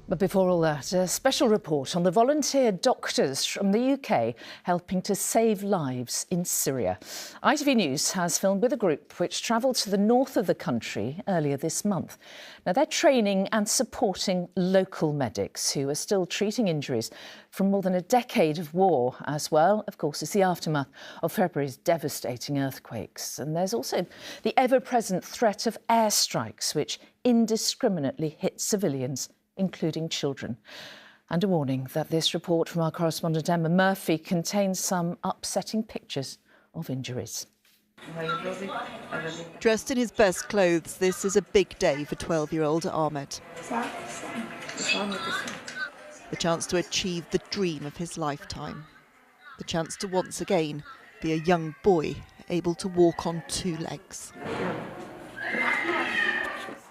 But before all that, a special report on the volunteer doctors from the UK helping to save lives in Syria. ITV News has filmed with a group which travelled to the north of the country earlier this month. Now, they're training and supporting local medics who are still treating injuries from more than a decade of war, as well, of course, as the aftermath of February's devastating earthquakes. And there's also the ever-present threat of airstrikes, which indiscriminately hit civilians, including children. And a warning that this report from our correspondent Ammar Murphy contains some upsetting pictures of injuries. Dressed in his best clothes, this is a big day for 12-year-old Ahmed. The chance to achieve the dream of his lifetime. The chance to once again be a young boy able to walk on two legs.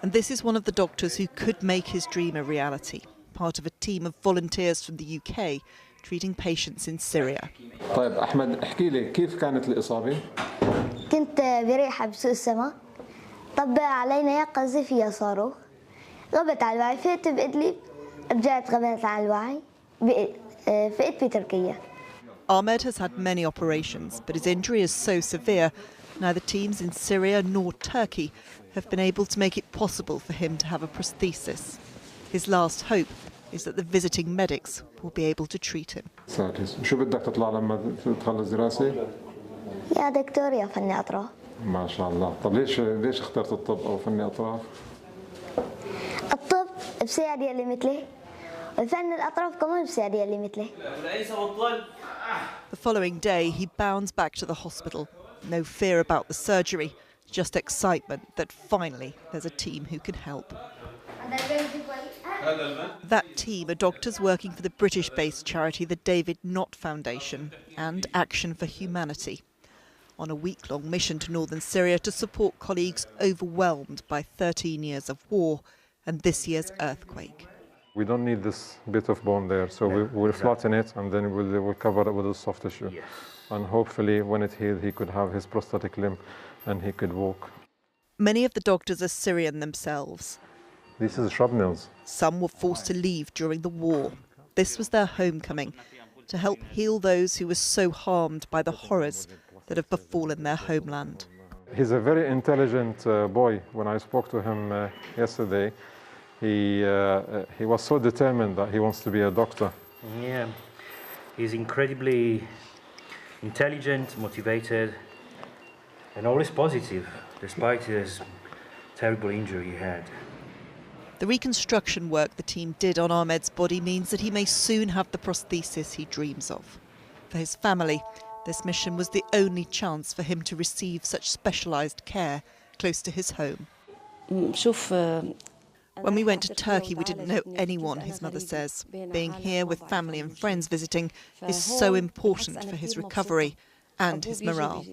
And this is one of the doctors who could make his dream a reality, part of a team of volunteers from the UK treating patients in Syria. طيب أحمد احكي لي كيف كانت الإصابة؟ كنت بريحة بسوق السما طبق علينا قذف فيها صاروخ غبت على الوعي فقت بإدلب رجعت غبت على الوعي فقت بتركيا. Ahmed has had many operations, but his injury is so severe, neither teams in Syria nor Turkey have been able to make it possible for him to have a prosthesis. His last hope is that the visiting medics will be able to treat him. شو بدك تطلع لما تخلص دراسة؟ يا دكتور يا فني أطراف. ما شاء الله. طب ليش اخترت الطب أو فني أطراف؟ الطب بساعد يلي مثلي والفن الأطراف كمان بساعد يلي مثلي. The following day he bounds back to the hospital. No fear about the surgery, just excitement that finally there's a team who can help. That team are doctors working for the British-based charity the David Nott Foundation and Action for Humanity, on a week-long mission to northern Syria to support colleagues overwhelmed by 13 years of war and this year's earthquake. We don't need this bit of bone there, so we'll flatten it and then we'll cover it with a soft tissue. Yes. And hopefully when it healed he could have his prosthetic limb and he could walk. Many of the doctors are Syrian themselves. This is shrapnels. Some were forced to leave during the war. This was their homecoming, to help heal those who were so harmed by the horrors that have befallen their homeland. He's a very intelligent boy. When I spoke to him yesterday, he was so determined that he wants to be a doctor. Yeah, he's incredibly intelligent, motivated, and always positive, despite his terrible injury he had. The reconstruction work the team did on Ahmed's body means that he may soon have the prosthesis he dreams of. For his family, this mission was the only chance for him to receive such specialised care close to his home. When we went to Turkey, we didn't know anyone, his mother says. Being here with family and friends visiting is so important for his recovery and his morale.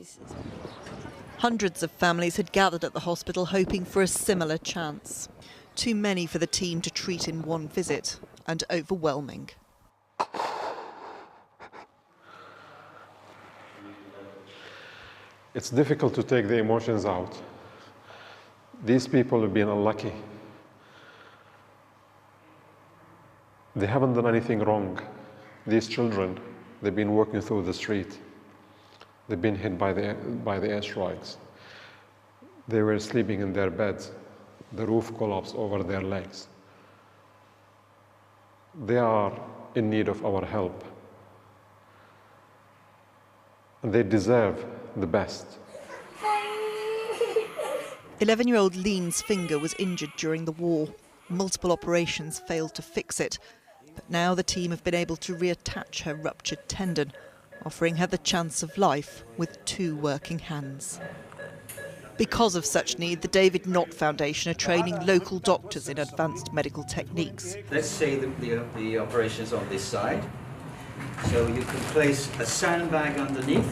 Hundreds of families had gathered at the hospital hoping for a similar chance. Too many for the team to treat in one visit, and overwhelming. It's difficult to take the emotions out. These people have been unlucky. They haven't done anything wrong. These children, they've been walking through the street. They've been hit by the airstrikes. They were sleeping in their beds. The roof collapsed over their legs. They are in need of our help. And they deserve the best. 11-year-old Lean's finger was injured during the war. Multiple operations failed to fix it. But now the team have been able to reattach her ruptured tendon, offering her the chance of life with two working hands. Because of such need, the David Nott Foundation are training local doctors in advanced medical techniques. Let's say the operation is on this side. So you can place a sandbag underneath.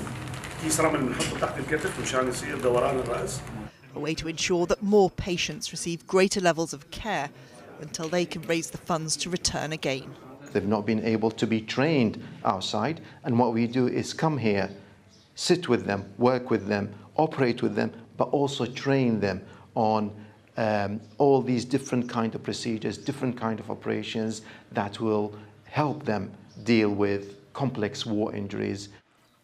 A way to ensure that more patients receive greater levels of care until they can raise the funds to return again. They've not been able to be trained outside, and what we do is come here, sit with them, work with them, operate with them, but also train them on all these different kind of procedures, different kind of operations that will help them deal with complex war injuries.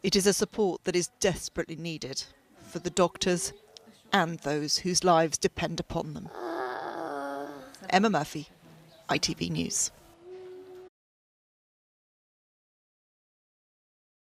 It is a support that is desperately needed for the doctors and those whose lives depend upon them. Emma Murphy, ITV News.